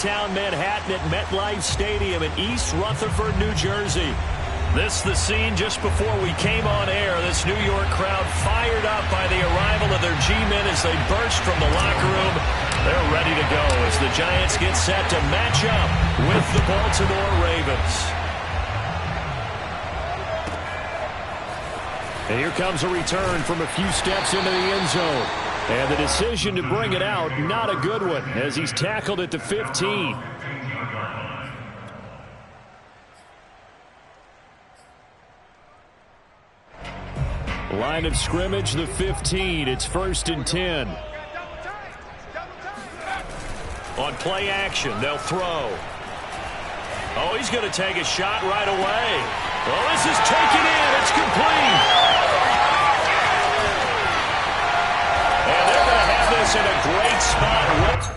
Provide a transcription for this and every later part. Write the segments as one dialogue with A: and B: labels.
A: Town Manhattan at MetLife Stadium in East Rutherford, New Jersey. This the scene just before we came on air. This New York crowd fired up by the arrival of their G-men as they burst from the locker room. They're ready to go as the Giants get set to match up with the Baltimore Ravens. And here comes a return from a few steps into the end zone. And the decision to bring it out, not a good one, as he's tackled at the 15. Line of scrimmage, the 15. It's 1st and 10. On play action, they'll throw. Oh, he's going to take a shot right away. Well, this is taken in. It's complete. And they're going to have this in a great spot.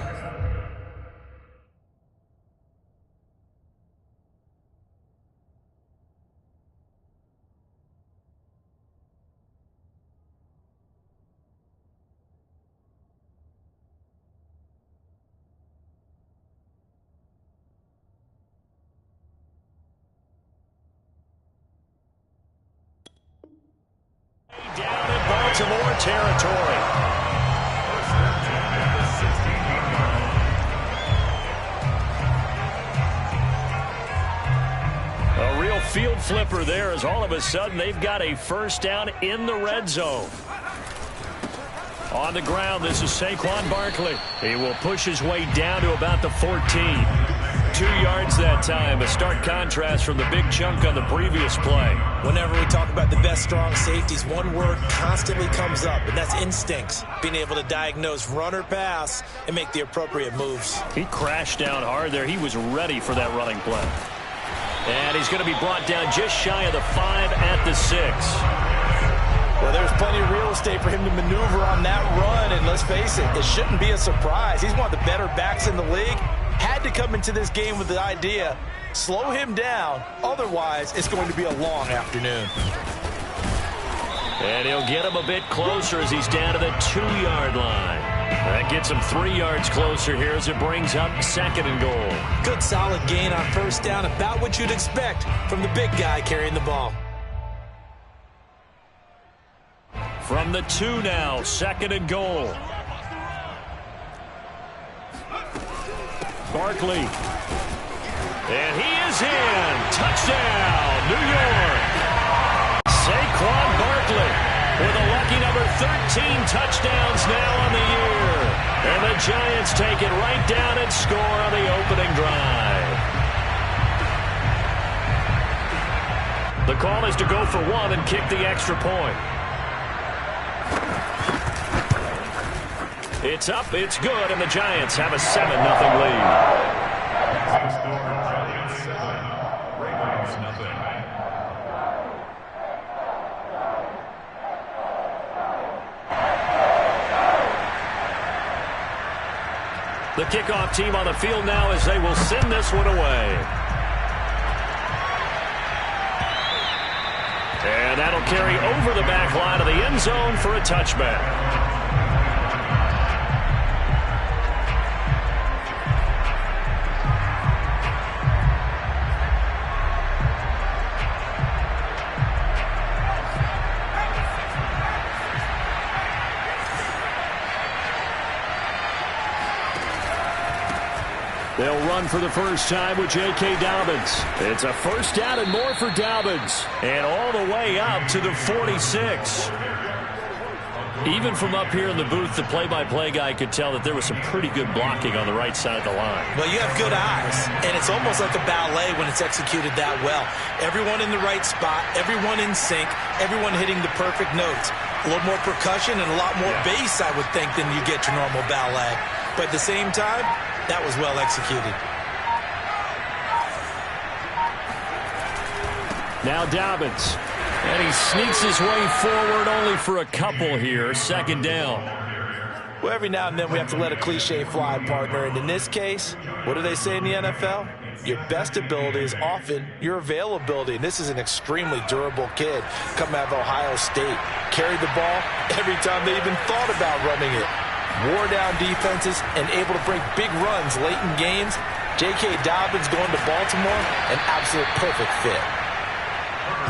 A: Down in Baltimore territory. A real field flipper there as all of a sudden they've got a first down in the red zone. On the ground, this is Saquon Barkley. He will push his way down to about the 14. 2 yards that time, a stark contrast from the big chunk on the previous play.
B: Whenever we talk about the best strong safeties, one word constantly comes up, and that's instincts. Being able to diagnose run or pass and make the appropriate moves.
A: He crashed down hard there. He was ready for that running play. And he's going to be brought down just shy of the 5 at the 6.
B: Well, there's plenty of real estate for him to maneuver on that run, and let's face it, it shouldn't be a surprise. He's one of the better backs in the league. Had to come into this game with the idea, slow him down, otherwise it's going to be a long afternoon.
A: And he'll get him a bit closer as he's down to the 2-yard line. That gets him 3 yards closer here as it brings up 2nd and goal.
B: Good solid gain on first down, about what you'd expect from the big guy carrying the ball.
A: From the 2 now, 2nd and goal. Barkley. And he is in. Touchdown, New York. Saquon Barkley with a lucky number 13 touchdowns now on the year. And the Giants take it right down and score on the opening drive. The call is to go for 1 and kick the extra point. It's up, it's good, and the Giants have a 7-0 lead. The kickoff team on the field now as they will send this one away. And that'll carry over the back line of the end zone for a touchback. They'll run for the first time with J.K. Dobbins. It's a first down and more for Dobbins. And all the way up to the 46. Even from up here in the booth, the play-by-play guy could tell that there was some pretty good blocking on the right side of the line.
B: Well, you have good eyes, and it's almost like a ballet when it's executed that well. Everyone in the right spot, everyone in sync, everyone hitting the perfect notes. A little more percussion and a lot more bass, I would think, than you get your normal ballet. But at the same time, that was well executed.
A: Now Dobbins. And he sneaks his way forward only for a couple here. 2nd down.
B: Well, every now and then we have to let a cliche fly, partner. And in this case, what do they say in the NFL? Your best ability is often your availability. And this is an extremely durable kid coming out of Ohio State. Carried the ball every time they even thought about running it. wore down defenses, and able to break big runs late in games. J.K. Dobbins going to Baltimore, an absolute perfect fit.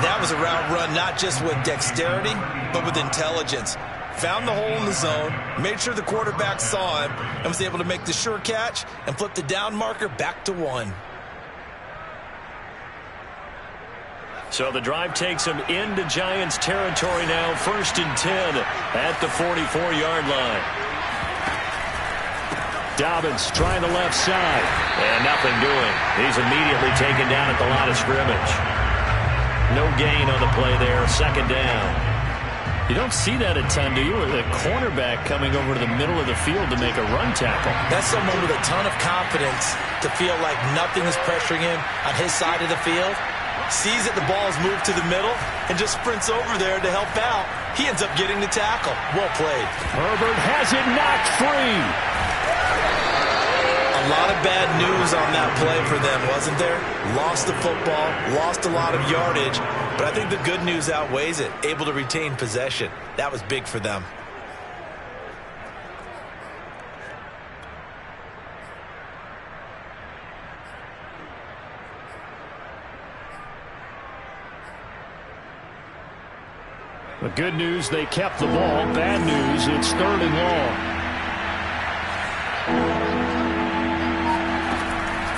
B: That was a route run not just with dexterity, but with intelligence. Found the hole in the zone, made sure the quarterback saw him, and was able to make the sure catch and flip the down marker back to 1.
A: So the drive takes him into Giants territory now, 1st and 10 at the 44-yard line. Dobbins trying the left side, and nothing doing. He's immediately taken down at the line of scrimmage. No gain on the play there, 2nd down. You don't see that a ton, do you? The cornerback coming over to the middle of the field to make a run tackle.
B: That's someone with a ton of confidence to feel like nothing is pressuring him on his side of the field. Sees that the ball is moved to the middle and just sprints over there to help out. He ends up getting the tackle. Well played.
A: Herbert has it knocked free.
B: A lot of bad news on that play for them, wasn't there? Lost the football, lost a lot of yardage, but I think the good news outweighs it. Able to retain possession. That was big for them.
A: The good news, they kept the ball. Bad news, it's 3rd and long.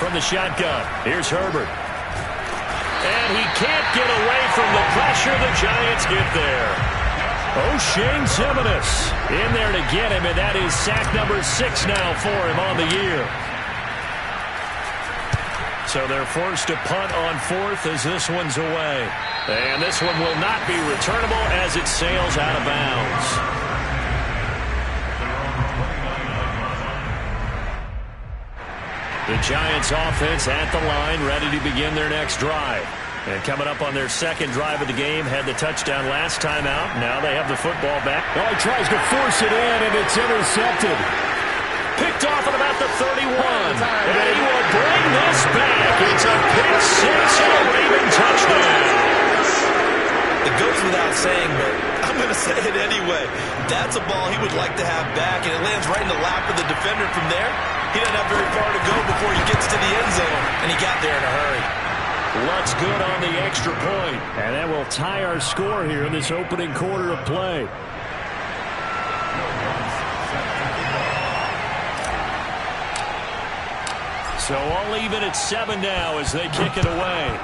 A: From the shotgun, here's Herbert. And he can't get away from the pressure. The Giants get there. O'Shane Ximines in there to get him, and that is sack number 6 now for him on the year. So they're forced to punt on 4th as this one's away. And this one will not be returnable as it sails out of bounds. The Giants offense at the line, ready to begin their next drive. And coming up on their 2nd drive of the game, had the touchdown last time out. Now they have the football back. Oh, he tries to force it in, and it's intercepted. Picked off at about the 31. And he will bring this back. It's a pick 6 and a Raven touchdown.
B: It goes without saying, but I'm going to say it anyway. That's a ball he would like to have back, and it lands right in the lap of the defender from there. He doesn't have very far to go before he gets to the end zone, and he got there in a hurry.
A: Looks good on the extra point, and that will tie our score here in this opening quarter of play. So all even at 7 now as they kick it away.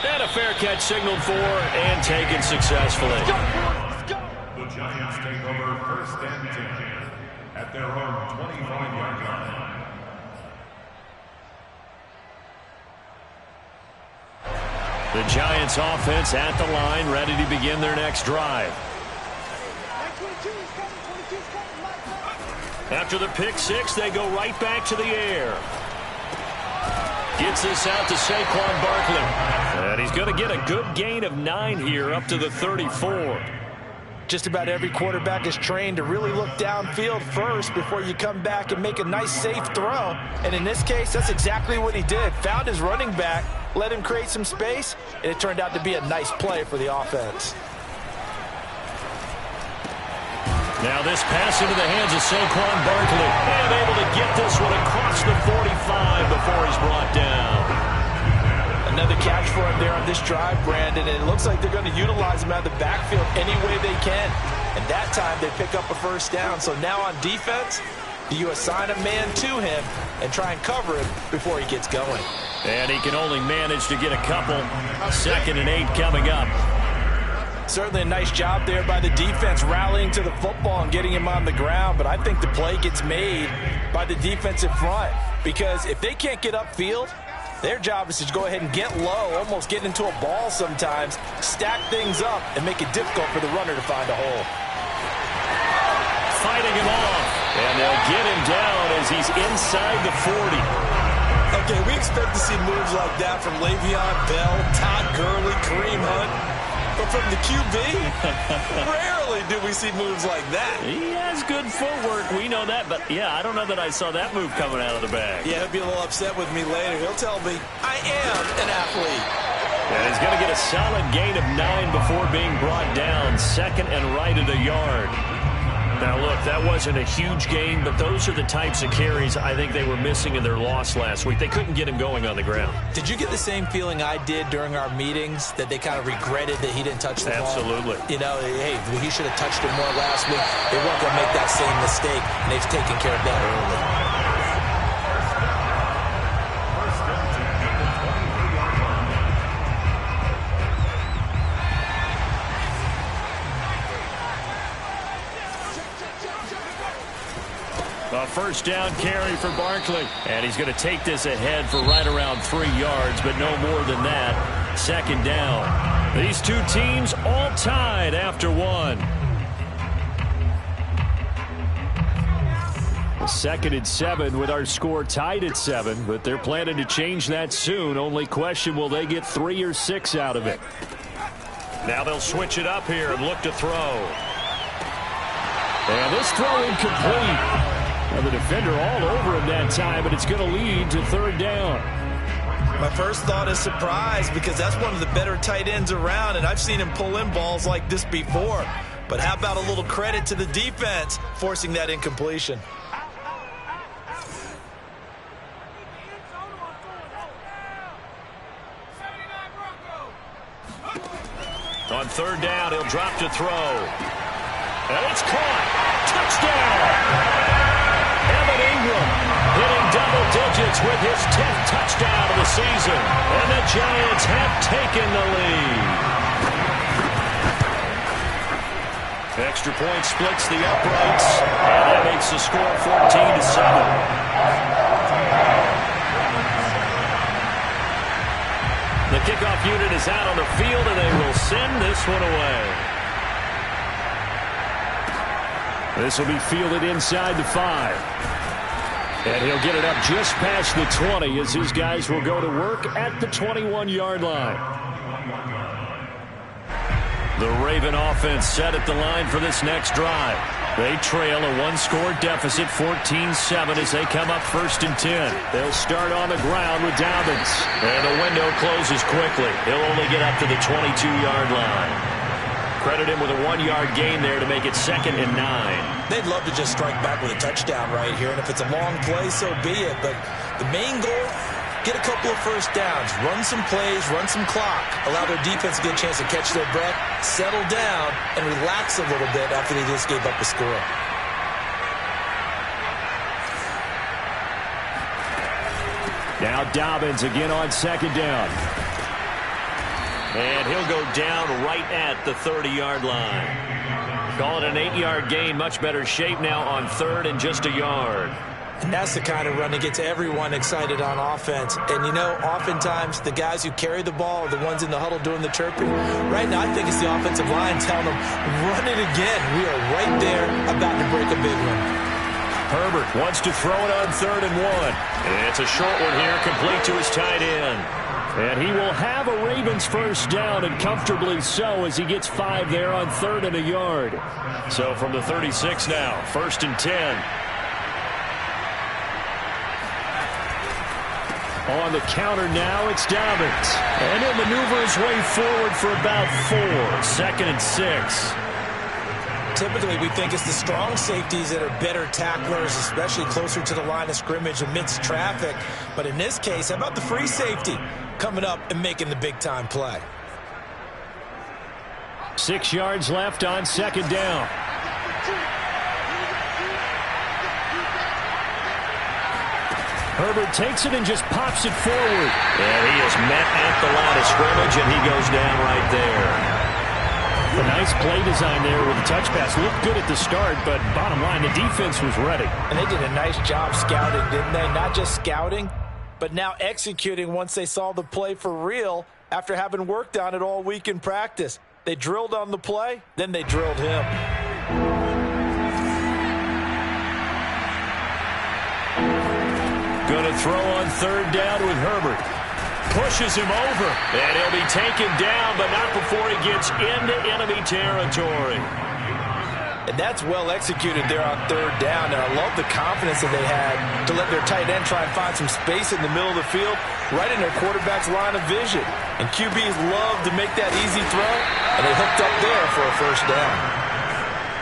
A: And a fair catch signaled for and taken successfully.
C: The Giants take over 1st and 10 at their own 25-yard line.
A: The Giants offense at the line, ready to begin their next drive. After the pick 6, they go right back to the air. Gets this out to Saquon Barkley. And he's going to get a good gain of 9 here up to the 34.
B: Just about every quarterback is trained to really look downfield first before you come back and make a nice, safe throw. And in this case, that's exactly what he did. Found his running back, let him create some space, and it turned out to be a nice play for the offense.
A: Now this pass into the hands of Saquon Barkley. And able to get this one across the 45 before he's brought down.
B: Another catch for him there on this drive, Brandon, and it looks like they're going to utilize him out of the backfield any way they can. And that time they pick up a 1st down. So now on defense, do you assign a man to him and try and cover him before he gets going?
A: And he can only manage to get a couple. 2nd and 8 coming up.
B: Certainly a nice job there by the defense rallying to the football and getting him on the ground, but I think the play gets made by the defensive front because if they can't get upfield, their job is to go ahead and get low, almost get into a ball sometimes, stack things up, and make it difficult for the runner to find a hole.
A: Fighting him off, and they'll get him down as he's inside the 40.
B: Okay, we expect to see moves like that from Le'Veon Bell, Todd Gurley, Kareem Hunt. But from the QB, rarely do we see moves like that.
A: He has good footwork. We know that. But, yeah, I don't know that I saw that move coming out of the bag.
B: Yeah, he'll be a little upset with me later. He'll tell me, I am an athlete.
A: And he's going to get a solid gain of 9 before being brought down. Second and right at a yard. Now, look, that wasn't a huge gain, but those are the types of carries I think they were missing in their loss last week. They couldn't get him going on the ground.
B: Did you get the same feeling I did during our meetings, that they kind of regretted that he didn't touch the ball?
A: Absolutely.
B: You know, hey, he should have touched it more last week. They weren't going to make that same mistake, and they've taken care of that early.
A: A first down carry for Barkley. And he's going to take this ahead for right around 3 yards, but no more than that. Second down. These two teams all tied after 1. Second and 7 with our score tied at 7, but they're planning to change that soon. Only question, will they get 3 or 6 out of it? Now they'll switch it up here and look to throw. And this throw incomplete. Well, the defender all over him that time, but it's going to lead to third down.
B: My first thought is surprise, because that's one of the better tight ends around, and I've seen him pull in balls like this before. But how about a little credit to the defense forcing that incompletion?
A: On third down, he'll drop to throw. And it's caught. Touchdown! Evan Ingram hitting double digits with his 10th touchdown of the season. And the Giants have taken the lead. Extra point splits the uprights, and that makes the score 14-7. The kickoff unit is out on the field, and they will send this one away. This will be fielded inside the 5. And he'll get it up just past the 20 as his guys will go to work at the 21-yard line. The Raven offense set at the line for this next drive. They trail a 1-score deficit, 14-7, as they come up first and 10. They'll start on the ground with Dobbins. And the window closes quickly. He'll only get up to the 22-yard line. Credit him with a 1-yard gain there to make it second and 9.
B: They'd love to just strike back with a touchdown right here, and if it's a long play, so be it. But the main goal, get a couple of first downs, run some plays, run some clock, allow their defense to get a chance to catch their breath, settle down, and relax a little bit after they just gave up a score.
A: Now Dobbins again on second down. And he'll go down right at the 30-yard line. Call it an 8-yard gain. Much better shape now on third and just a yard.
B: And that's the kind of run that gets everyone excited on offense. And, you know, oftentimes the guys who carry the ball are the ones in the huddle doing the chirping. Right now, I think it's the offensive line telling them, run it again. We are right there about to break a big one.
A: Herbert wants to throw it on third and 1. And it's a short one here, complete to his tight end. And he will have a Ravens first down, and comfortably so, as he gets 5 there on third and a yard. So from the 36 now, first and 10. On the counter now, it's Dobbins. And he'll maneuver his way forward for about 4. Second and 6.
B: Typically, we think it's the strong safeties that are better tacklers, especially closer to the line of scrimmage amidst traffic. But in this case, how about the free safety coming up and making the big-time play?
A: 6 yards left on second down. Herbert takes it and just pops it forward. And he is met at the line of scrimmage, and he goes down right there. A nice play design there with the touch pass. Looked good at the start, but bottom line, the defense was ready.
B: And they did a nice job scouting, didn't they? Not just scouting, but now executing once they saw the play for real after having worked on it all week in practice. They drilled on the play, then they drilled him.
A: Going to throw on third down with Herbert. Pushes him over, and he'll be taken down, but not before he gets into enemy territory.
B: And that's well executed there on third down. And I love the confidence that they had to let their tight end try and find some space in the middle of the field, right in their quarterback's line of vision. And QBs love to make that easy throw, and they hooked up there for a first down.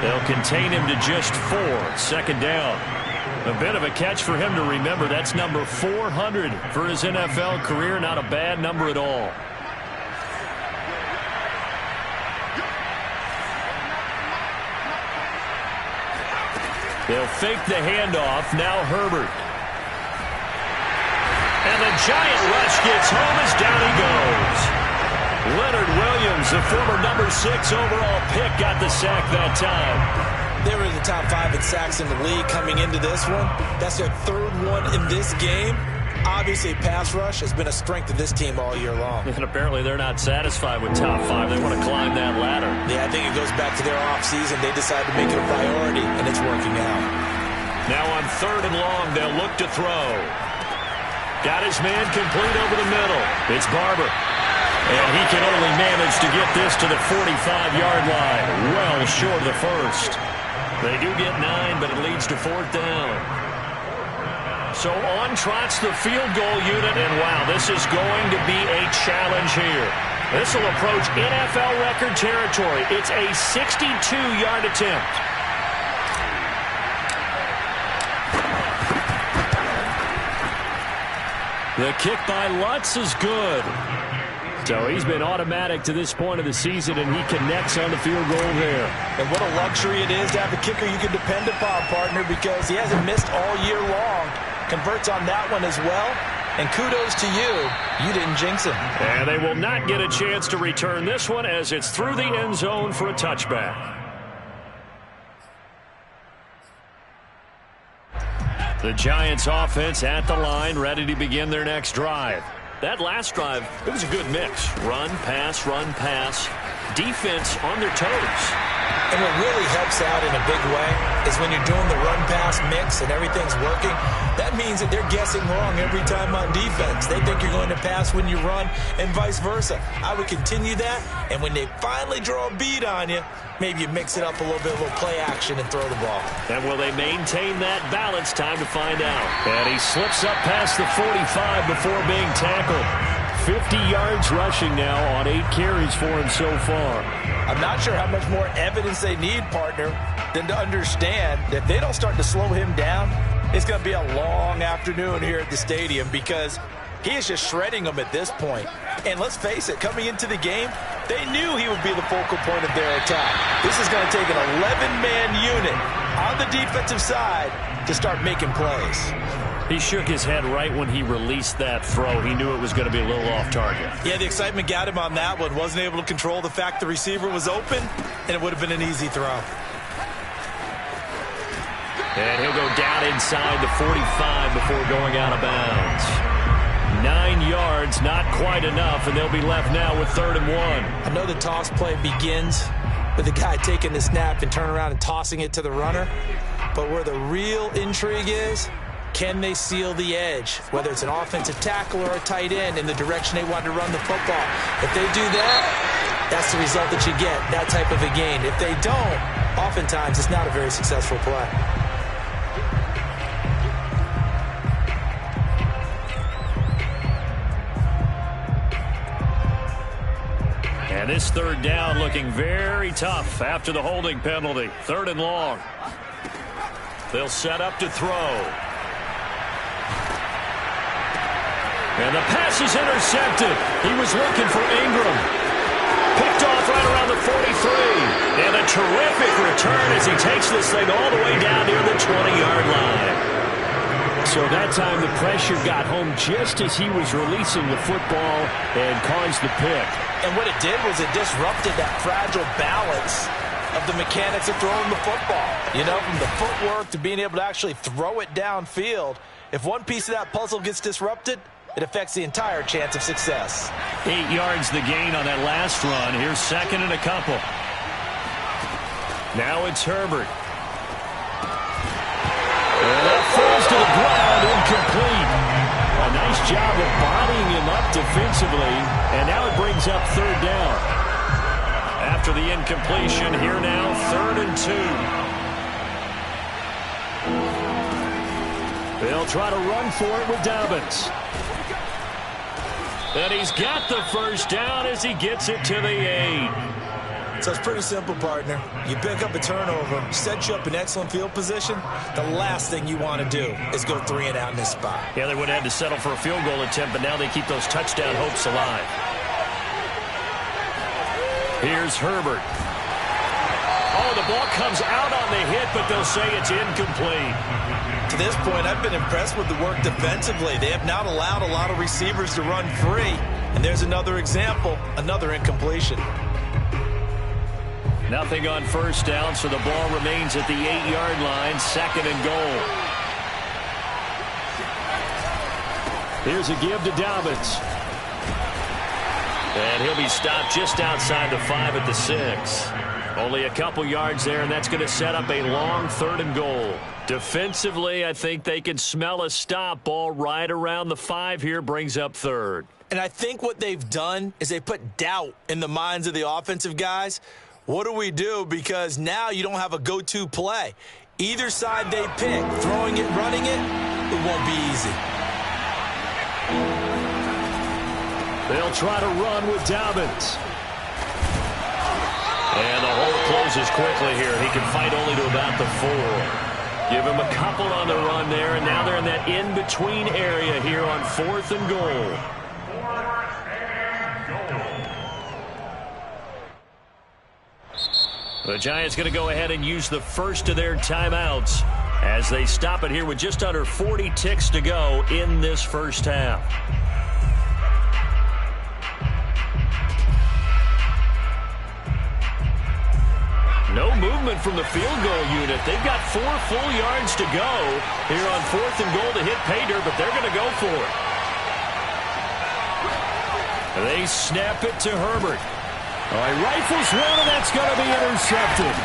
A: They'll contain him to just 4. Second down. A bit of a catch for him to remember. That's number 400 for his NFL career. Not a bad number at all. They'll fake the handoff. Now Herbert. And the giant rush gets home as down he goes. Leonard Williams, the former number 6 overall pick, got the sack that time.
B: They were in the top 5 in sacks in the league coming into this one. That's their third one in this game. Obviously, pass rush has been a strength of this team all year long.
A: And apparently they're not satisfied with top 5. They want to climb that ladder.
B: Yeah, I think it goes back to their offseason. They decided to make it a priority, and it's working out.
A: Now on third and long, they'll look to throw. Got his man complete over the middle. It's Barber. And he can only manage to get this to the 45-yard line. Well short of the first. They do get 9, but it leads to 4th down. So on trots the field goal unit, and wow, this is going to be a challenge here. This will approach NFL record territory. It's a 62-yard attempt. The kick by Lutz is good. So he's been automatic to this point of the season, and he connects on the field goal there.
B: And what a luxury it is to have a kicker you can depend upon, partner, because he hasn't missed all year long. Converts on that one as well. And kudos to you. You didn't jinx him.
A: And they will not get a chance to return this one as it's through the end zone for a touchback. The Giants offense at the line, ready to begin their next drive. That last drive, it was a good mix. Run, pass, defense on their toes.
B: And what really helps out in a big way is when you're doing the run-pass mix and everything's working, that means that they're guessing wrong every time on defense. They think you're going to pass when you run and vice versa. I would continue that, and when they finally draw a bead on you, maybe you mix it up a little bit, a little play action, and throw the ball.
A: And will they maintain that balance? Time to find out. And he slips up past the 45 before being tackled. 50 yards rushing now on 8 carries for him so far.
B: I'm not sure how much more evidence they need, partner, than to understand that if they don't start to slow him down, it's going to be a long afternoon here at the stadium because he is just shredding them at this point. And let's face it, coming into the game, they knew he would be the focal point of their attack. This is going to take an 11-man unit on the defensive side to start making plays.
A: He shook his head right when he released that throw. He knew it was going to be a little off target.
B: Yeah, the excitement got him on that one. Wasn't able to control the fact the receiver was open, and it would have been an easy throw.
A: And he'll go down inside the 45 before going out of bounds. 9 yards, not quite enough, and they'll be left now with 3rd and 1.
B: I know the toss play begins with the guy taking the snap and turning around and tossing it to the runner, but where the real intrigue is, can they seal the edge, whether it's an offensive tackle or a tight end in the direction they want to run the football? If they do that, that's the result that you get, that type of a gain. If they don't, oftentimes it's not a very successful play.
A: And this 3rd down looking very tough after the holding penalty. 3rd and long. They'll set up to throw. And the pass is intercepted. He was looking for Ingram. Picked off right around the 43. And a terrific return as he takes this thing all the way down near the 20-yard line. So that time the pressure got home just as he was releasing the football and caused the pick.
B: And what it did was it disrupted that fragile balance of the mechanics of throwing the football. You know, from the footwork to being able to actually throw it downfield. If one piece of that puzzle gets disrupted, it affects the entire chance of success.
A: 8 yards the gain on that last run. Here's 2nd and a couple. Now it's Herbert. And that falls to the ground, incomplete. A nice job of bodying him up defensively, and now it brings up 3rd down. After the incompletion, here now 3rd and 2. They'll try to run for it with Dobbins. And he's got the first down as he gets it to the 8.
B: So it's pretty simple, partner. You pick up a turnover, set you up in excellent field position. The last thing you want to do is go 3 and out in this spot.
A: Yeah, they would have had to settle for a field goal attempt, but now they keep those touchdown hopes alive. Here's Herbert. Oh, the ball comes out on the hit, but they'll say it's incomplete.
B: To this point, I've been impressed with the work defensively. They have not allowed a lot of receivers to run free. And there's another example, another incompletion.
A: Nothing on first down, so the ball remains at the 8-yard line, 2nd and goal. Here's a give to Dobbins. And he'll be stopped just outside the 5 at the 6. Only a couple yards there, and that's going to set up a long 3rd and goal. Defensively, I think they can smell a stop. Ball right around the 5 here, brings up 3rd.
B: And I think what they've done is they put doubt in the minds of the offensive guys. What do we do? Because now you don't have a go-to play. Either side they pick, throwing it, running it, it won't be easy.
A: They'll try to run with Dobbins. And the hole closes quickly here. He can fight only to about the 4. Give him a couple on the run there, and now they're in that in-between area here on 4th and goal. The Giants going to go ahead and use the first of their timeouts as they stop it here with just under 40 ticks to go in this first half. No movement from the field goal unit. They've got 4 full yards to go here on 4th and goal to hit pay dirt, but they're going to go for it. They snap it to Herbert. All right, rifles one, and that's going to be intercepted.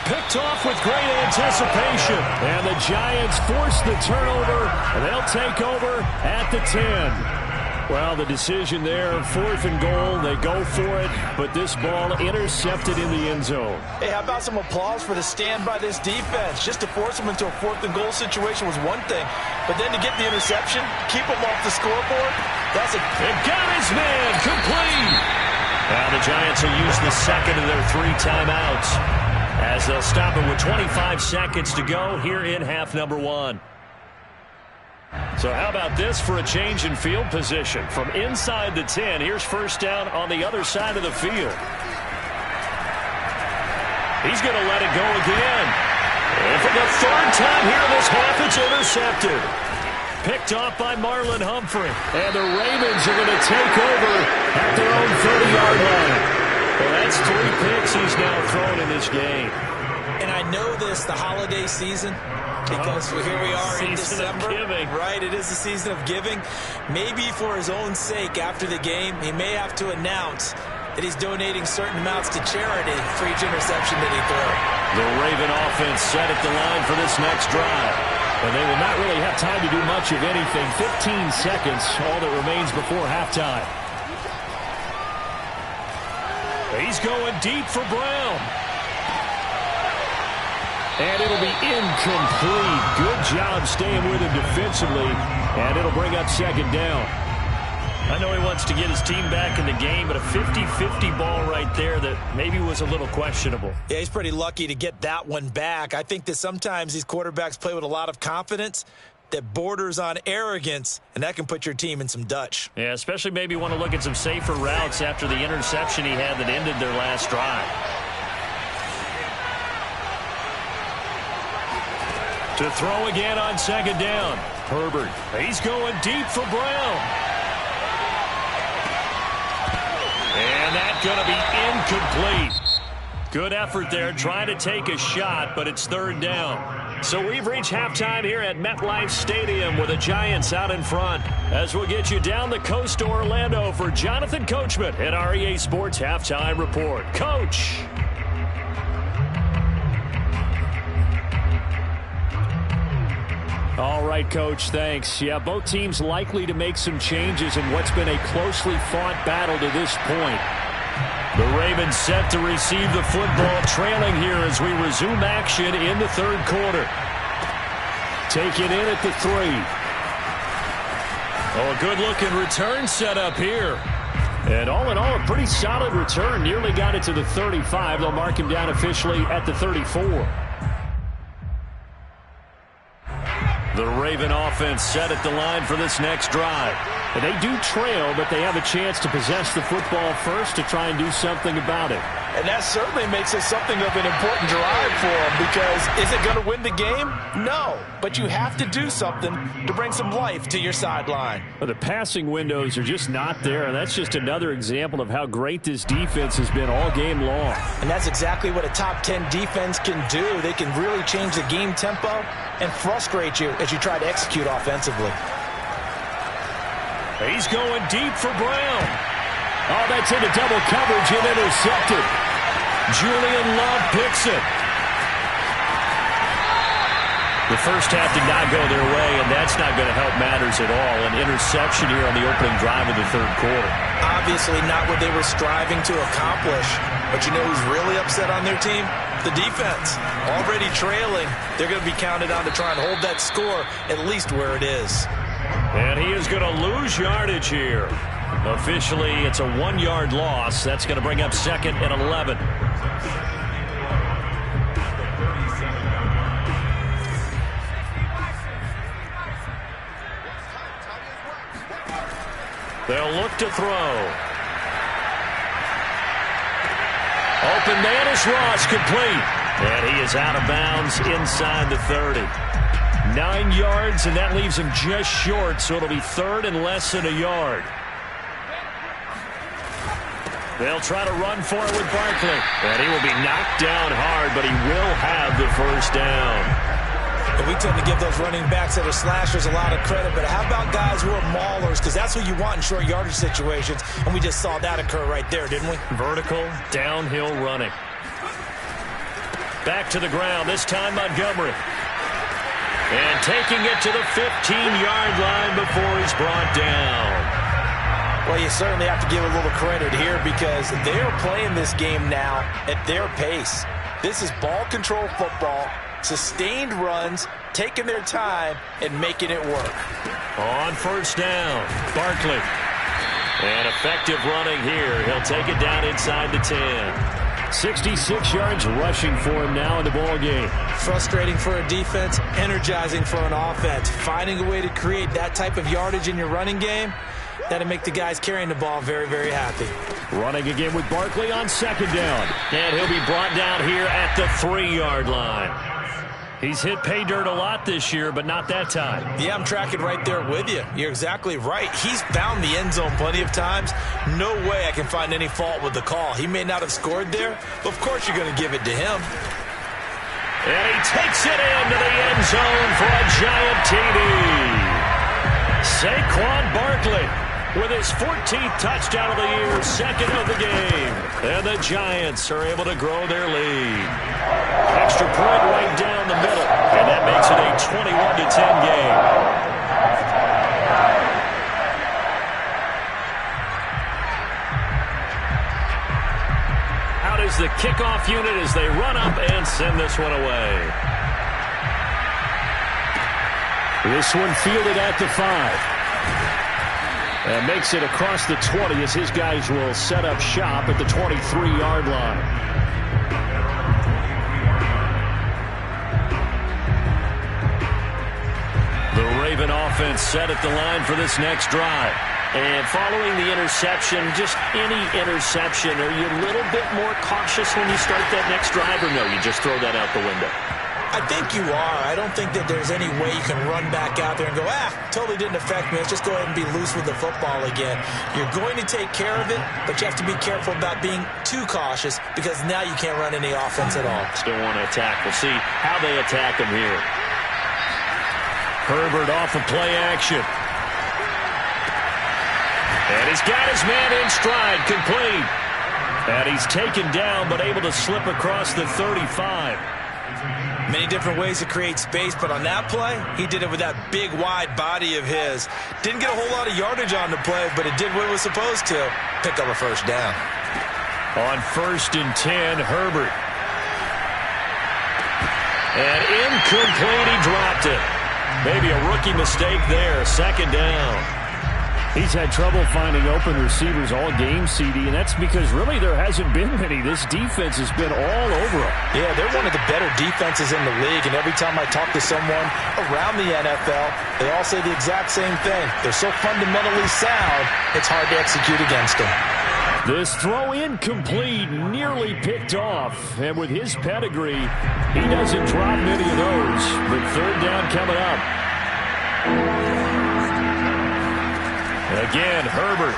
A: Picked off with great anticipation. And the Giants force the turnover, and they'll take over at the 10. Well, the decision there, 4th and goal, they go for it, but this ball intercepted in the end zone.
B: Hey, how about some applause for the stand by this defense? Just to force them into a 4th and goal situation was one thing, but then to get the interception, keep them off the scoreboard, that's a...
A: It got his man complete. Now the Giants will use the second of their 3 timeouts as they'll stop it with 25 seconds to go here in half number 1. So how about this for a change in field position? From inside the 10, here's first down on the other side of the field. He's going to let it go again. And for the 3rd time here in this half, it's intercepted. Picked off by Marlon Humphrey. And the Ravens are going to take over at their own 30-yard line. Well, that's 3 picks he's now thrown in this game.
B: And I know this, the holiday season, because here we are in December, right? It is the season of giving. Maybe for his own sake after the game, he may have to announce that he's donating certain amounts to charity for each interception that he throws.
A: The Raven offense set at the line for this next drive. And they will not really have time to do much of anything. 15 seconds, all that remains before halftime. He's going deep for Brown. And it'll be incomplete. Good job staying with him defensively. And it'll bring up 2nd down. I know he wants to get his team back in the game, but a 50-50 ball right there that maybe was a little questionable.
B: Yeah, he's pretty lucky to get that one back. I think that sometimes these quarterbacks play with a lot of confidence that borders on arrogance, and that can put your team in some Dutch.
A: Yeah, especially maybe want to look at some safer routes after the interception he had that ended their last drive. To throw again on 2nd down. Herbert. He's going deep for Brown. And that's going to be incomplete. Good effort there, trying to take a shot, but it's 3rd down. So we've reached halftime here at MetLife Stadium with the Giants out in front. As we'll get you down the coast to Orlando for Jonathan Coachman at our EA Sports Halftime Report. Coach. All right, Coach, thanks. Yeah, both teams likely to make some changes in what's been a closely fought battle to this point. The Ravens set to receive the football, trailing here as we resume action in the 3rd quarter. taken in at the 3. Oh, a good-looking return set up here. And all in all, a pretty solid return. Nearly got it to the 35. They'll mark him down officially at the 34. The Raven offense set at the line for this next drive. And they do trail, but they have a chance to possess the football first to try and do something about it.
B: And that certainly makes it something of an important drive for them, because is it going to win the game? No. But you have to do something to bring some life to your sideline.
A: Well, the passing windows are just not there, and that's just another example of how great this defense has been all game long.
B: And that's exactly what a top 10 defense can do. They can really change the game tempo and frustrate you as you try to execute offensively.
A: He's going deep for Brown. Oh, that's into double coverage and intercepted. Julian Love picks it. The first half did not go their way, and that's not going to help matters at all. An interception here on the opening drive of the third quarter.
B: Obviously not what they were striving to accomplish. But you know who's really upset on their team? The defense. Already trailing. They're going to be counted on to try and hold that score at least where it is.
A: And he is going to lose yardage here. Officially, it's a 1-yard loss. That's going to bring up 2nd and 11. They'll look to throw. Open man is Ross, complete. And he is out of bounds inside the 30. 9 yards, and that leaves him just short, so it'll be 3rd and less than a yard. They'll try to run for it with Barkley. And he will be knocked down hard, but he will have the first down.
B: And we tend to give those running backs that are slashers a lot of credit, but how about guys who are maulers? Because that's what you want in short yardage situations, and we just saw that occur right there, didn't we?
A: Vertical, downhill running. Back to the ground, this time Montgomery. And taking it to the 15-yard line before he's brought down.
B: Well, you certainly have to give a little credit here, because they're playing this game now at their pace. This is ball control football, sustained runs, taking their time, and making it work.
A: On first down, Barkley. And effective running here. He'll take it down inside the 10. 66 yards rushing for him now in the ball game.
B: Frustrating for a defense, energizing for an offense. Finding a way to create that type of yardage in your running game, that'll make the guys carrying the ball very, very happy.
A: Running again with Barkley on 2nd down. And he'll be brought down here at the 3-yard line. He's hit pay dirt a lot this year, but not that time.
B: Yeah, I'm tracking right there with you. You're exactly right. He's found the end zone plenty of times. No way I can find any fault with the call. He may not have scored there, but of course you're going to give it to him.
A: And he takes it into the end zone for a giant TD. Saquon Barkley with his 14th touchdown of the year, 2nd of the game. And the Giants are able to grow their lead. Extra point right down the middle, and that makes it a 21-10 game. Out is the kickoff unit as they run up and send this one away. This one fielded at the 5. And makes it across the 20 as his guys will set up shop at the 23-yard line. The Raven offense set at the line for this next drive. And following the interception, just any interception, are you a little bit more cautious when you start that next drive, or no, you just throw that out the window?
B: I think you are. I don't think that there's any way you can run back out there and go, totally didn't affect me. Let's just go ahead and be loose with the football again. You're going to take care of it, but you have to be careful about being too cautious, because now you can't run any offense at all.
A: Still want to attack. We'll see how they attack him here. Herbert off of play action. And he's got his man in stride, complete. And he's taken down, but able to slip across the 35.
B: Many different ways to create space, but on that play, he did it with that big, wide body of his. Didn't get a whole lot of yardage on the play, but it did what it was supposed to. Pick up a first down.
A: On 1st and 10, Herbert. And incomplete, he dropped it. Maybe a rookie mistake there. Second down.
D: He's had trouble finding open receivers all game, CD, and that's because really there hasn't been many. This defense has been all over him.
B: Yeah, they're one of the better defenses in the league, and every time I talk to someone around the NFL, they all say the exact same thing. They're so fundamentally sound, it's hard to execute against them.
D: This throw incomplete, nearly picked off, and with his pedigree, he doesn't drop many of those, but third down coming up. Again, Herbert.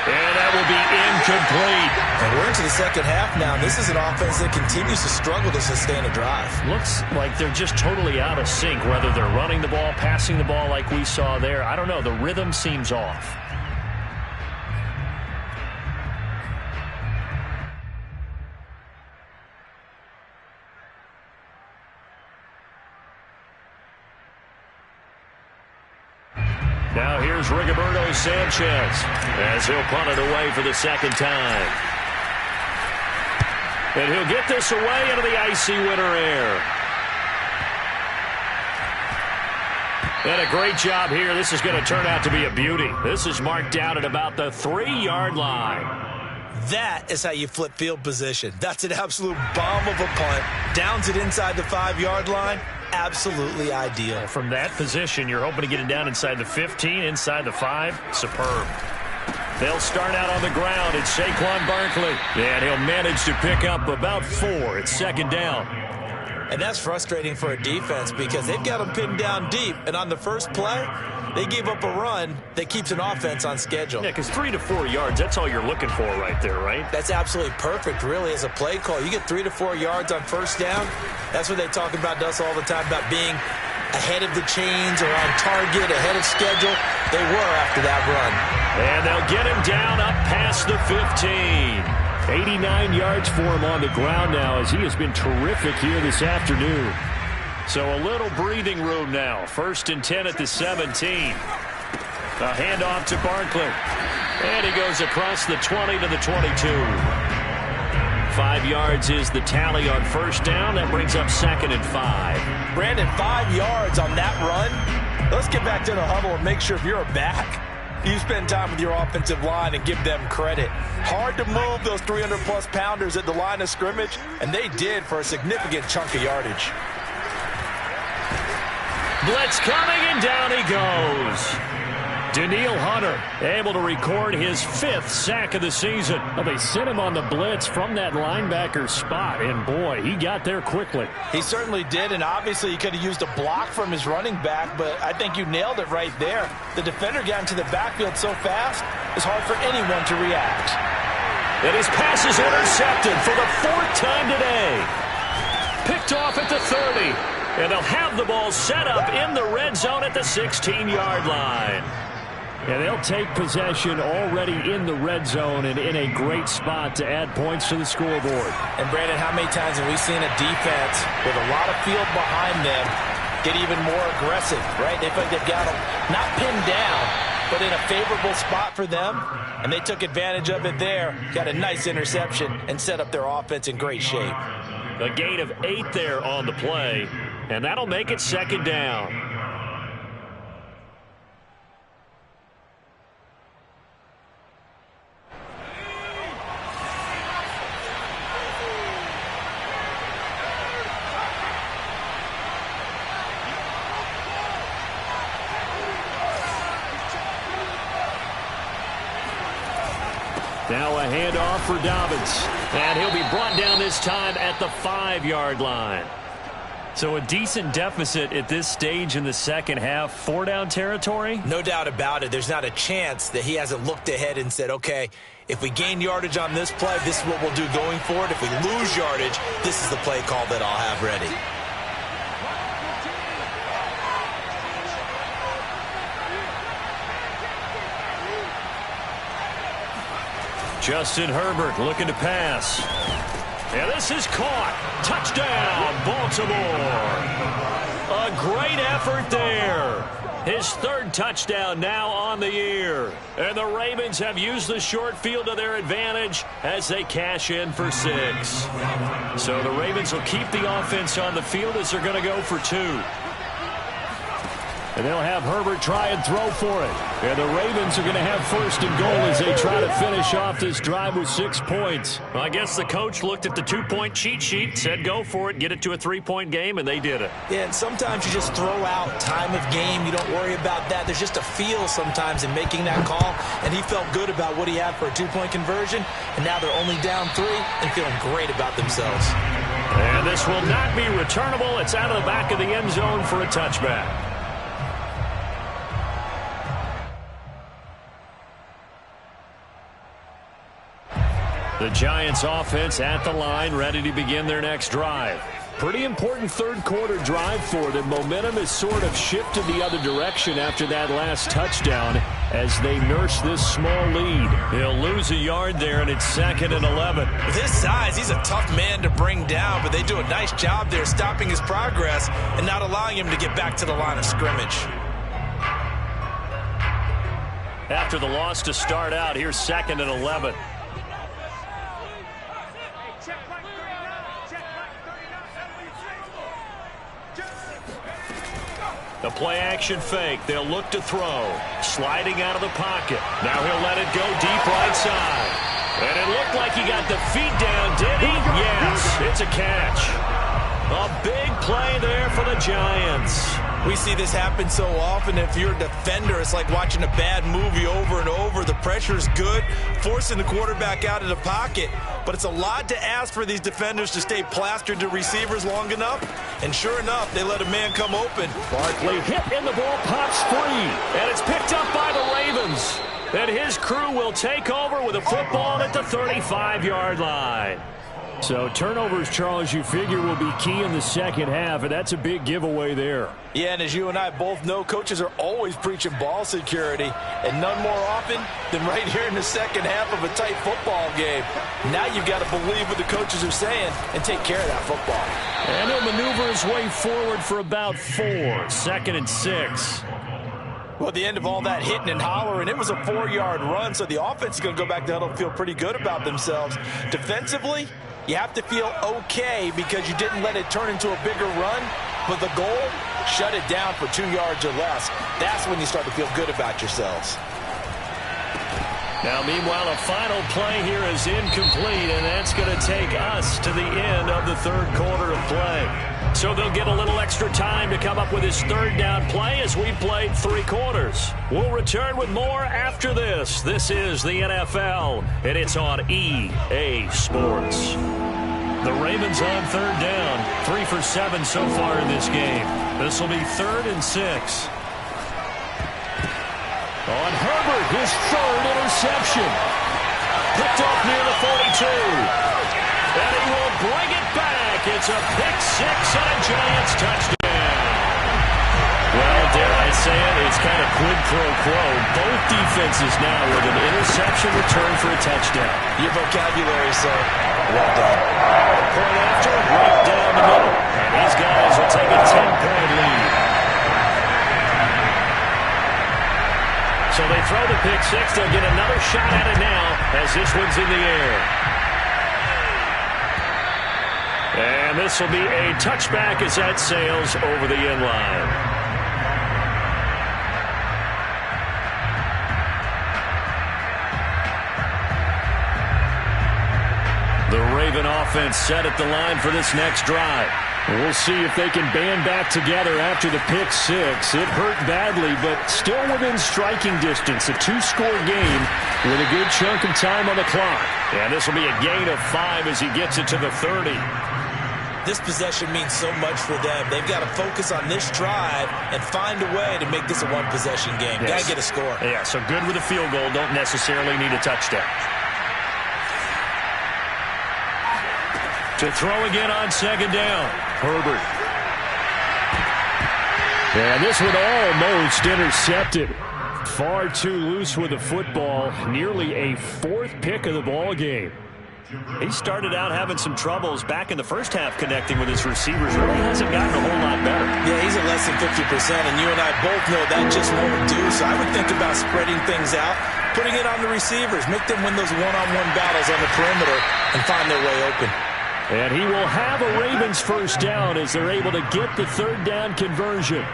D: And that will be incomplete.
B: And we're into the second half now. This is an offense that continues to struggle to sustain a drive.
A: Looks like they're just totally out of sync, whether they're running the ball, passing the ball like we saw there. I don't know. The rhythm seems off. Now here's Rigoberto Sanchez as he'll punt it away for the second time. And he'll get this away into the icy winter air. And a great job here. This is going to turn out to be a beauty. This is marked out at about the 3-yard line.
B: That is how you flip field position. That's an absolute bomb of a punt. Downs it inside the 5-yard line. Absolutely ideal.
A: From that position, you're hoping to get it down inside the 15, inside the 5. Superb. They'll start out on the ground. It's Saquon Barkley. And he'll manage to pick up about 4. It's second down.
B: And that's frustrating for a defense because they've got them pinned down deep. And on the first play, they gave up a run that keeps an offense on schedule.
A: Yeah, because 3 to 4 yards, that's all you're looking for right there, right?
B: That's absolutely perfect, really, as a play call. You get 3 to 4 yards on first down. That's what they talk about to us all the time, about being ahead of the chains or on target, ahead of schedule. They were after that run.
A: And they'll get him down up past the 15. 89 yards for him on the ground now as he has been terrific here this afternoon. So a little breathing room now. First and 10 at the 17. A handoff to Barkley. And he goes across the 20 to the 22. 5 yards is the tally on first down. That brings up second and 5.
B: Brandon, 5 yards on that run. Let's get back to the huddle and make sure if you're a back, you spend time with your offensive line and give them credit. Hard to move those 300-plus pounders at the line of scrimmage, and they did for a significant chunk of yardage.
A: Blitz coming, and down he goes. Danielle Hunter able to record his 5th sack of the season.
D: Well, they sent him on the blitz from that linebacker spot, and boy, he got there quickly.
B: He certainly did, and obviously he could have used a block from his running back, but I think you nailed it right there. The defender got into the backfield so fast, it's hard for anyone to react.
A: And his pass is intercepted for the 4th time today. Picked off at the 30. And they'll have the ball set up in the red zone at the 16-yard line.
D: And they'll take possession already in the red zone and in a great spot to add points to the scoreboard.
B: And, Brandon, how many times have we seen a defense with a lot of field behind them get even more aggressive, right? They feel like they've got them not pinned down, but in a favorable spot for them, and they took advantage of it there, got a nice interception, and set up their offense in great shape.
A: A gain of 8 there on the play, and that'll make it second down. Now a handoff for Dobbins. And he'll be brought down this time at the 5-yard line. So a decent deficit at this stage in the second half. 4-down territory?
B: No doubt about it. There's not a chance that he hasn't looked ahead and said, okay, if we gain yardage on this play, this is what we'll do going forward. If we lose yardage, this is the play call that I'll have ready.
A: Justin Herbert looking to pass. And this is caught. Touchdown, Baltimore. A great effort there. His 3rd touchdown now on the year. And the Ravens have used the short field to their advantage as they cash in for 6. So the Ravens will keep the offense on the field as they're going to go for 2.
D: And they'll have Herbert try and throw for it. And the Ravens are going to have first and goal as they try to finish off this drive with 6 points.
A: Well, I guess the coach looked at the 2-point cheat sheet, said go for it, get it to a 3-point game, and they did it.
B: Yeah, and sometimes you just throw out time of game. You don't worry about that. There's just a feel sometimes in making that call, and he felt good about what he had for a 2-point conversion, and now they're only down 3 and feeling great about themselves.
A: And this will not be returnable. It's out of the back of the end zone for a touchback. The Giants offense at the line, ready to begin their next drive. Pretty important third quarter drive for them. Momentum has sort of shifted the other direction after that last touchdown as they nurse this small lead. He'll lose a yard there, and it's 2nd and 11.
B: With his size, he's a tough man to bring down, but they do a nice job there stopping his progress and not allowing him to get back to the line of scrimmage.
A: After the loss to start out, here's 2nd and 11. The play-action fake. They'll look to throw. Sliding out of the pocket. Now he'll let it go deep right side. And it looked like he got the feet down, did he? Yes, it's a catch. A big play there for the Giants.
B: We see this happen so often. If you're a defender, it's like watching a bad movie over and over. The pressure's good, forcing the quarterback out of the pocket. But it's a lot to ask for these defenders to stay plastered to receivers long enough. And sure enough, they let a man come open.
A: Barkley hit and the ball pops free. And it's picked up by the Ravens. And his crew will take over with a football at the 35-yard line.
D: So turnovers, Charles, you figure will be key in the second half, and that's a big giveaway there.
B: Yeah, and as you and I both know, coaches are always preaching ball security, and none more often than right here in the second half of a tight football game. Now you've got to believe what the coaches are saying and take care of that football.
D: And he'll maneuver his way forward for about 4, 2nd and 6.
B: Well, at the end of all that hitting and hollering, it was a 4-yard run, so the offense is going to go back to huddle and feel pretty good about themselves. Defensively, you have to feel okay because you didn't let it turn into a bigger run, but the goal, shut it down for 2 yards or less. That's when you start to feel good about yourselves.
A: Now, meanwhile, a final play here is incomplete, and that's going to take us to the end of the third quarter of play. So they'll get a little extra time to come up with his third down play as we played 3 quarters. We'll return with more after this. This is the NFL, and it's on EA Sports. The Ravens on third down, 3 for 7 so far in this game. This will be 3rd and 6. On Herbert, his 3rd interception. Picked off near the 42. And he will bring it back. It's a pick 6 on a Giants touchdown. Well, dare I say it, it's kind of quid pro quo. Both defenses now with an interception return for a touchdown.
B: Your vocabulary, sir. Well done.
A: Point after, right down the middle. And these guys will take a 10-point lead. So they throw the pick 6. They'll get another shot at it now as this one's in the air. And this will be a touchback as that sails over the end line. The Raven offense set at the line for this next drive.
D: We'll see if they can band back together after the pick 6. It hurt badly, but still within striking distance. A 2-score game with a good chunk of time on the clock.
A: And this will be a gain of 5 as he gets it to the 30.
B: This possession means so much for them. They've got to focus on this drive and find a way to make this a one-possession game.
A: Yes.
B: Got to get a score.
A: Yeah, so good with a field goal. Don't necessarily need a touchdown. To throw again on 2nd down. Herbert.
D: And this one almost intercepted. Far too loose with the football. Nearly a 4th pick of the ball game.
A: He started out having some troubles back in the first half connecting with his receivers. Really hasn't gotten a whole lot better.
B: Yeah, he's at less than 50%, and you and I both know that just won't do. So I would think about spreading things out, putting it on the receivers, make them win those one-on-one battles on the perimeter, and find their way open.
D: And he will have a Ravens first down as they're able to get the 3rd down conversion.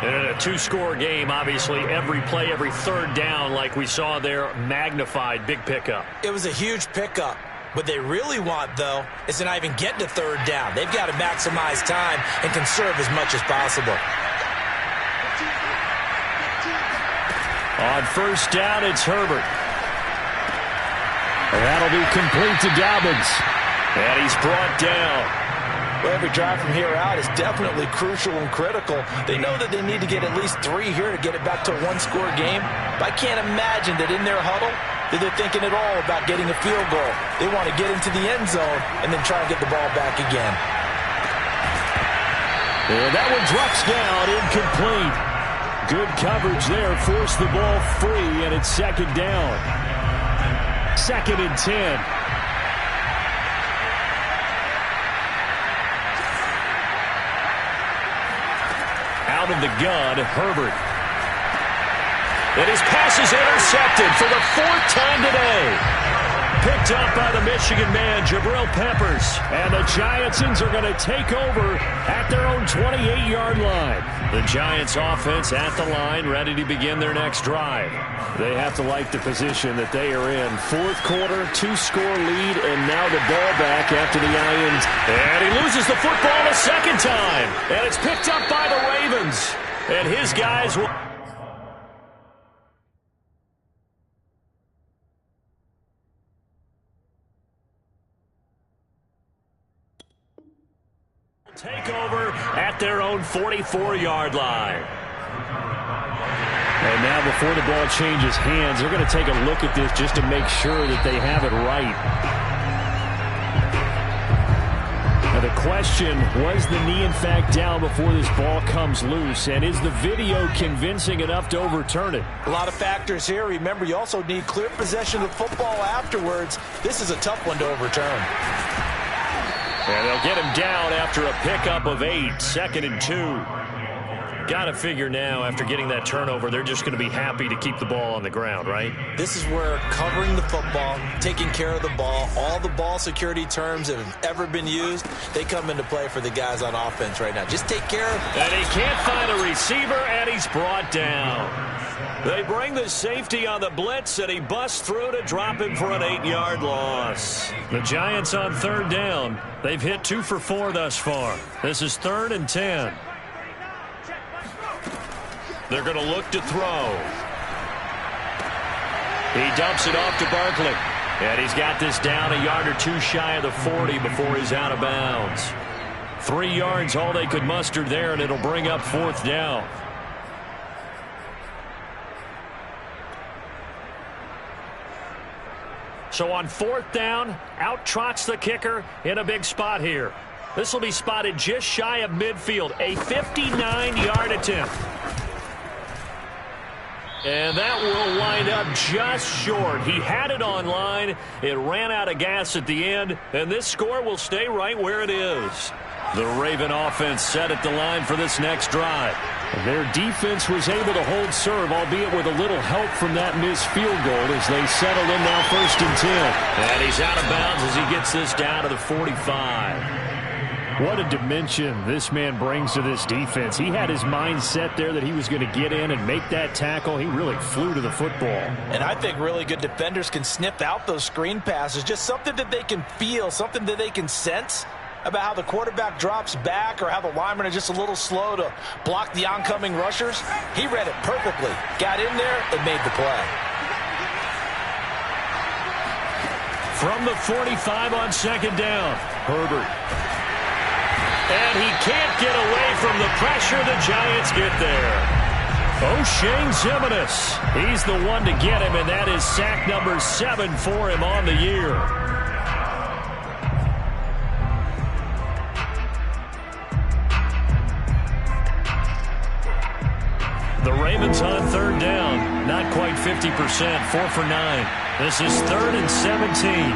A: And in a two-score game, obviously, every play, every third down, like we saw there, magnified, big pickup.
B: It was a huge pickup. What they really want, though, is to not even get to third down. They've got to maximize time and conserve as much as possible.
A: On first down, it's Herbert. And that'll be complete to Dobbins. And he's brought down.
B: Well, every drive from here out is definitely crucial and critical. They know that they need to get at least 3 here to get it back to a one-score game. But I can't imagine that in their huddle that they're thinking at all about getting a field goal. They want to get into the end zone and then try and get the ball back again.
A: And that one drops down, incomplete. Good coverage there, forced the ball free, and it's second down. 2nd and 10. Out of the gun, Herbert. And his pass is intercepted for the 4th time today. Picked up by the Michigan man, Jabril Peppers. And the Giantsons are going to take over at their own 28-yard line. The Giants offense at the line, ready to begin their next drive. They have to like the position that they are in. 4th quarter, 2-score lead, and now the ball back after the INT. And he loses the football a second time. And it's picked up by the Ravens. And his guys will... take over at their own 44-yard line. And now before the ball changes hands, they're going to take a look at this just to make sure that they have it right. Now the question, was the knee in fact down before this ball comes loose? And is the video convincing enough to overturn it?
B: A lot of factors here. Remember, you also need clear possession of the football afterwards. This is a tough one to overturn.
A: And they'll get him down after a pickup of 8, 2nd and 2. Got to figure now, after getting that turnover, they're just going to be happy to keep the ball on the ground, right?
B: This is where covering the football, taking care of the ball, all the ball security terms that have ever been used, they come into play for the guys on offense right now. Just take care of it.
A: And he can't find a receiver, and he's brought down. They bring the safety on the blitz, and he busts through to drop him for an 8-yard loss. The Giants on 3rd down. They've hit 2 for 4 thus far. This is 3rd and 10. They're going to look to throw. He dumps it off to Barkley. And he's got this down a yard or 2 shy of the 40 before he's out of bounds. 3 yards, all they could muster there, and it'll bring up 4th down. So on 4th down, out trots the kicker in a big spot here. This will be spotted just shy of midfield, a 59-yard attempt. And that will wind up just short. He had it on line. It ran out of gas at the end, and this score will stay right where it is. The Raven offense set at the line for this next drive. Their defense was able to hold serve, albeit with a little help from that missed field goal as they settle in now 1st and 10. And he's out of bounds as he gets this down to the 45. What a dimension this man brings to this defense. He had his mind set there that he was going to get in and make that tackle. He really flew to the football. And
B: I think really good defenders can sniff out those screen passes. Just something that they can feel, something that they can sense about how the quarterback drops back or how the linemen are just a little slow to block the oncoming rushers. He read it perfectly. Got in there and made the play.
A: From the 45 on 2nd down, Herbert. And he can't get away from the pressure. The Giants get there. O'Shane Ximines. He's the one to get him, and that is sack number 7 for him on the year. The Ravens on 3rd down. Not quite 50%. 4 for 9. This is 3rd and 17.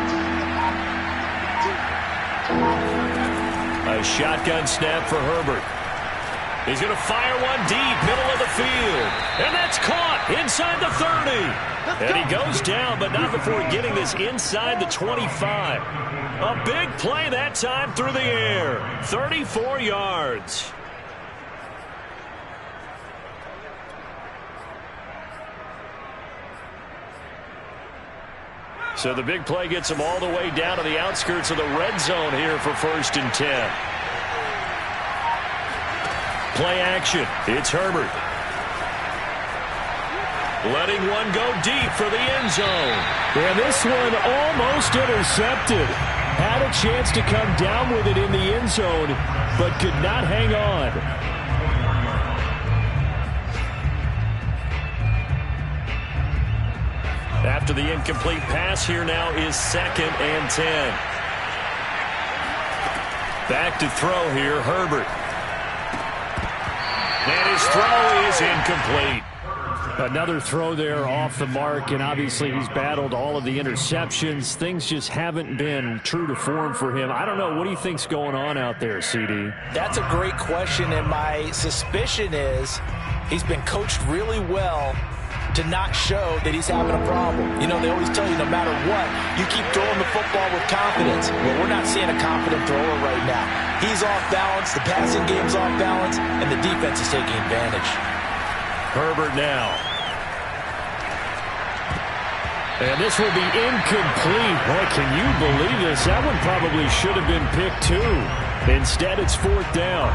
A: A shotgun snap for Herbert. He's going to fire one deep, middle of the field. And that's caught inside the 30. And he goes down, but not before getting this inside the 25. A big play that time through the air. 34 yards. So the big play gets him all the way down to the outskirts of the red zone here for 1st and 10. Play action. It's Herbert. Letting one go deep for the end zone.
D: And this one almost intercepted. Had a chance to come down with it in the end zone, but could not hang on.
A: After the incomplete pass, here now is 2nd and 10. Back to throw here, Herbert. And his throw is incomplete.
D: Another throw there off the mark, and obviously he's battled all of the interceptions. Things just haven't been true to form for him. I don't know. What do you think's going on out there, CD?
B: That's a great question, and my suspicion is he's been coached really well to not show that he's having a problem. You know, they always tell you no matter what, you keep throwing the football with confidence. Well, we're not seeing a confident thrower right now. He's off balance, the passing game's off balance, and the defense is taking advantage.
A: Herbert now.
D: And this will be incomplete. Boy, can you believe this? That one probably should have been picked too. Instead, it's 4th down.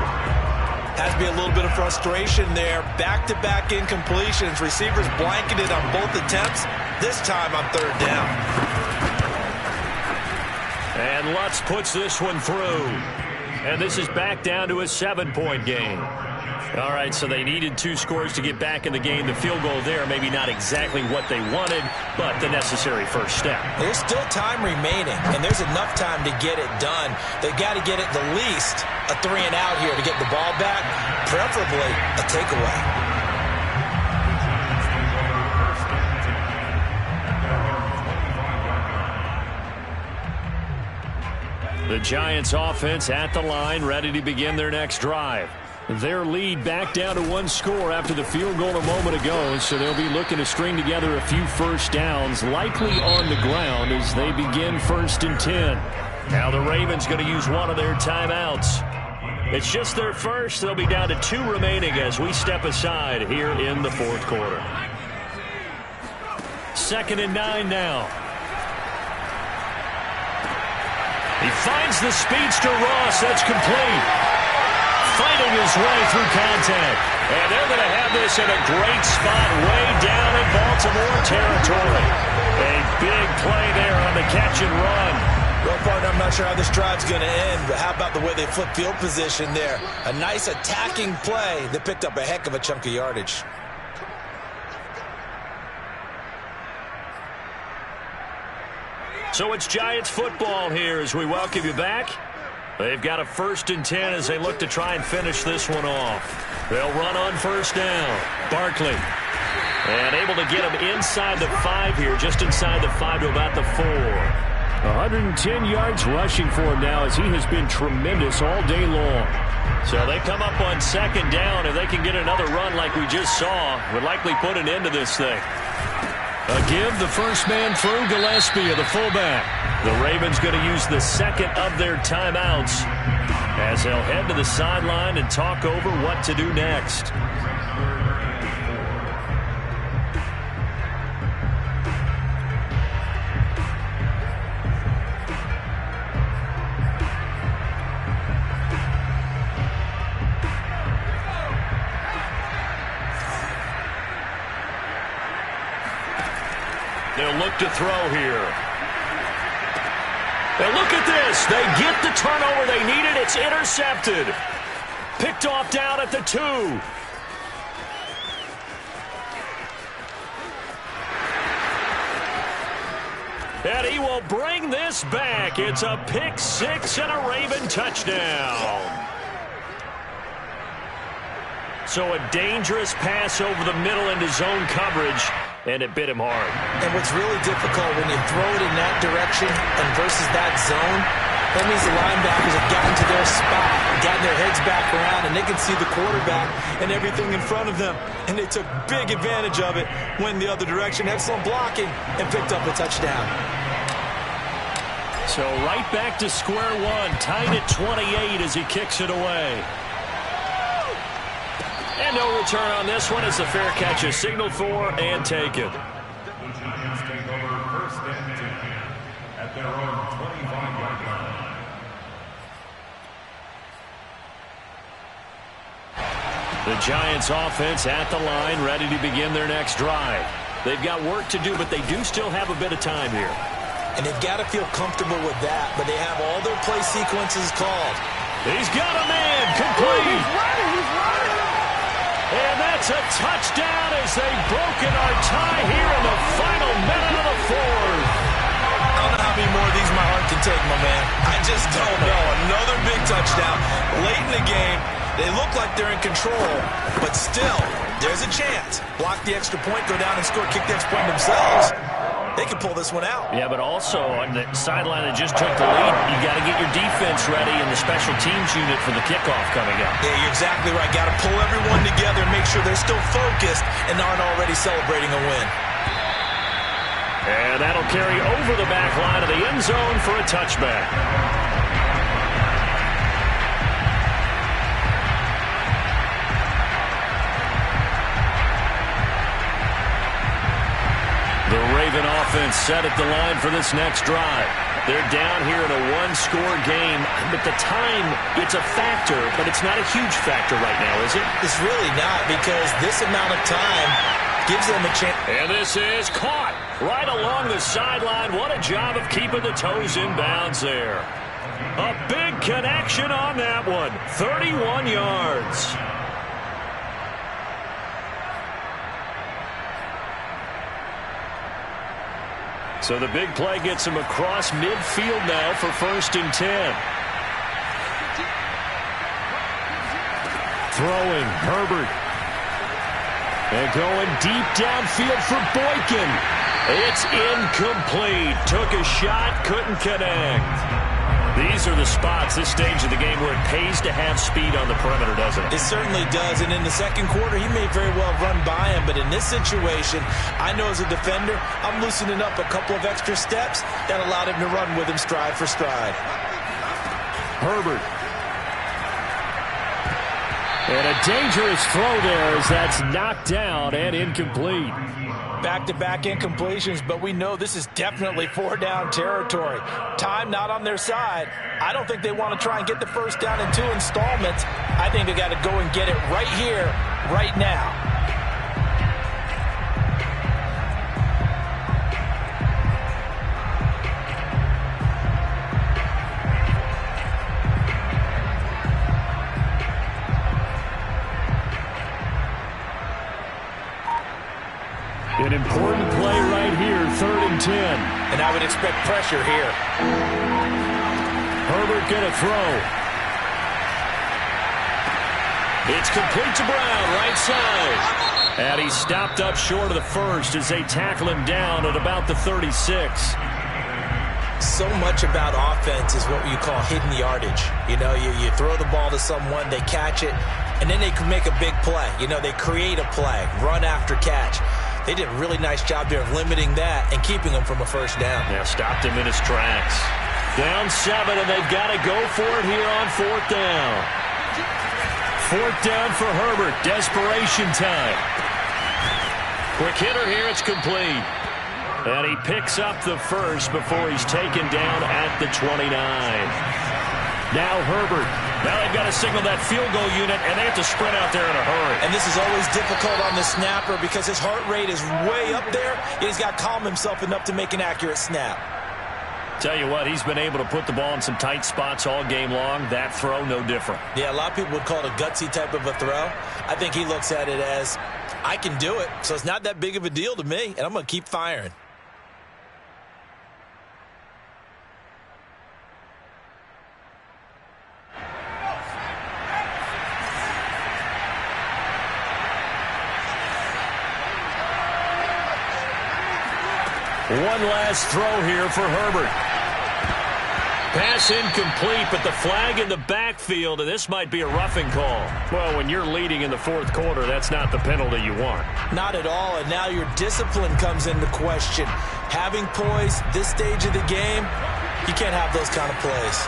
B: Has to be a little bit of frustration there. Back-to-back incompletions. Receivers blanketed on both attempts. This time on 3rd down.
A: And Lutz puts this one through. And this is back down to a 7-point game. All right, so they needed 2 scores to get back in the game. The field goal there, maybe not exactly what they wanted, but the necessary first step.
B: There's still time remaining, and there's enough time to get it done. They've got to get it the least a 3-and-out here to get the ball back, preferably a takeaway.
A: The Giants offense at the line, ready to begin their next drive. Their lead back down to 1 score after the field goal a moment ago, so they'll be looking to string together a few first downs, likely on the ground as they begin 1st and 10. Now the Ravens going to use one of their timeouts. It's just their first. They'll be down to 2 remaining as we step aside here in the 4th quarter. 2nd and 9 now. He finds the speedster Ross. That's complete. Fighting his way through contact. And they're going to have this in a great spot way down in Baltimore territory. A big play there on the catch and run.
B: Well, partner, I'm not sure how this drive's going to end, but how about the way they flip field position there? A nice attacking play that picked up a heck of a chunk of yardage.
A: So it's Giants football here as we welcome you back. They've got a 1st and 10 as they look to try and finish this one off. They'll run on 1st down. Barkley. And able to get him inside the 5 here, just inside the 5 to about the 4.
D: 110 yards rushing for him now as he has been tremendous all day long.
A: So they come up on 2nd down. If they can get another run like we just saw, would likely put an end to this thing. A give, the first man through, Gillespie of the fullback. The Ravens going to use the 2nd of their timeouts as they'll head to the sideline and talk over what to do next. They'll look to throw here. And look at this. They get the turnover they needed. It's intercepted. Picked off down at the 2. And he will bring this back. It's a pick 6 and a Raven touchdown. So a dangerous pass over the middle into zone coverage, and it bit him hard.
B: And what's really difficult when you throw it in that direction and versus that zone, that means the linebackers have gotten to their spot, gotten their heads back around, and they can see the quarterback and everything in front of them. And they took big advantage of it, went the other direction, excellent blocking, and picked up a touchdown.
A: So right back to square one, tied at 28 as he kicks it away. And no return on this one as the fair catch is signaled for and taken.
C: The Giants take over 1st and 10. their own 25-yard line.
A: The Giants offense at the line, ready to begin their next drive. They've got work to do, but they do still have a bit of time here.
B: And they've got to feel comfortable with that, but they have all their play sequences called.
A: He's got a man, complete.
E: He's running.
A: And that's a touchdown as they've broken our tie here in the final minute of the fourth.
B: I don't know how many more of these my heart can take, my man. I just don't know. Another big touchdown late in the game. They look like they're in control, but still, there's a chance. Block the extra point, go down and score, kick the extra point themselves. They can pull this one out.
A: Yeah, but also on the sideline that just took the lead, you got to get your defense ready and the special teams unit for the kickoff coming up.
B: Yeah, you're exactly right. Got to pull everyone together and make sure they're still focused and aren't already celebrating a win.
A: And that'll carry over the back line of the end zone for a touchback. The Raven offense set at the line for this next drive. They're down here in a one-score game, but the time, it's a factor, but it's not a huge factor right now, is it?
B: It's really not, because this amount of time gives them a chance.
A: And this is caught right along the sideline. What a job of keeping the toes in bounds there. A big connection on that one. 31 yards. So the big play gets him across midfield now for 1st and 10. Throwing, Herbert. And going deep downfield for Boykin. It's incomplete. Took a shot, couldn't connect. These are the spots, this stage of the game, where it pays to have speed on the perimeter, doesn't it?
B: It certainly does, and in the second quarter, he may very well run by him, but in this situation, I know as a defender, I'm loosening up a couple of extra steps that allowed him to run with him stride for stride.
A: Herbert. And a dangerous throw there as that's knocked down and incomplete.
B: Back-to-back incompletions, but we know this is definitely 4-down territory. Time not on their side. I don't think they want to try and get the first down in 2 installments. I think they got to go and get it right here, right now.
A: An important play right here, 3rd and 10.
B: And I would expect pressure here.
A: Herbert gonna throw. It's complete to Brown, right side. And he stopped up short of the first as they tackle him down at about the 36.
B: So much about offense is what you call hidden yardage. You know, you throw the ball to someone, they catch it, and then they can make a big play. You know, they create a play, run after catch. They did a really nice job there of limiting that and keeping him from a first down.
A: Yeah, stopped him in his tracks. Down 7, and they've got to go for it here on 4th down. 4th down for Herbert. Desperation time. Quick hitter here. It's complete. And he picks up the first before he's taken down at the 29. Now Herbert. Now they've got to signal that field goal unit, and they have to sprint out there in a hurry.
B: And this is always difficult on the snapper because his heart rate is way up there, and he's got to calm himself enough to make an accurate snap.
A: Tell you what, he's been able to put the ball in some tight spots all game long. That throw, no different.
B: Yeah, a lot of people would call it a gutsy type of a throw. I think he looks at it as, I can do it, so it's not that big of a deal to me, and I'm going to keep firing.
A: One last throw here for Herbert. Pass incomplete, but the flag in the backfield, and this might be a roughing call. Well, when you're leading in the 4th quarter, that's not the penalty you want.
B: Not at all, and now your discipline comes into question. Having poise this stage of the game, you can't have those kind of plays.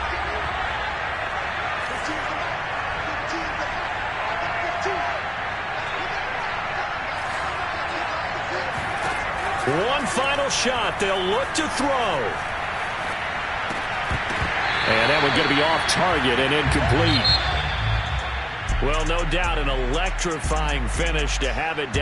A: One final shot. They'll look to throw.
D: And that one's going to be off target and incomplete.
A: Well, no doubt an electrifying finish to have it down.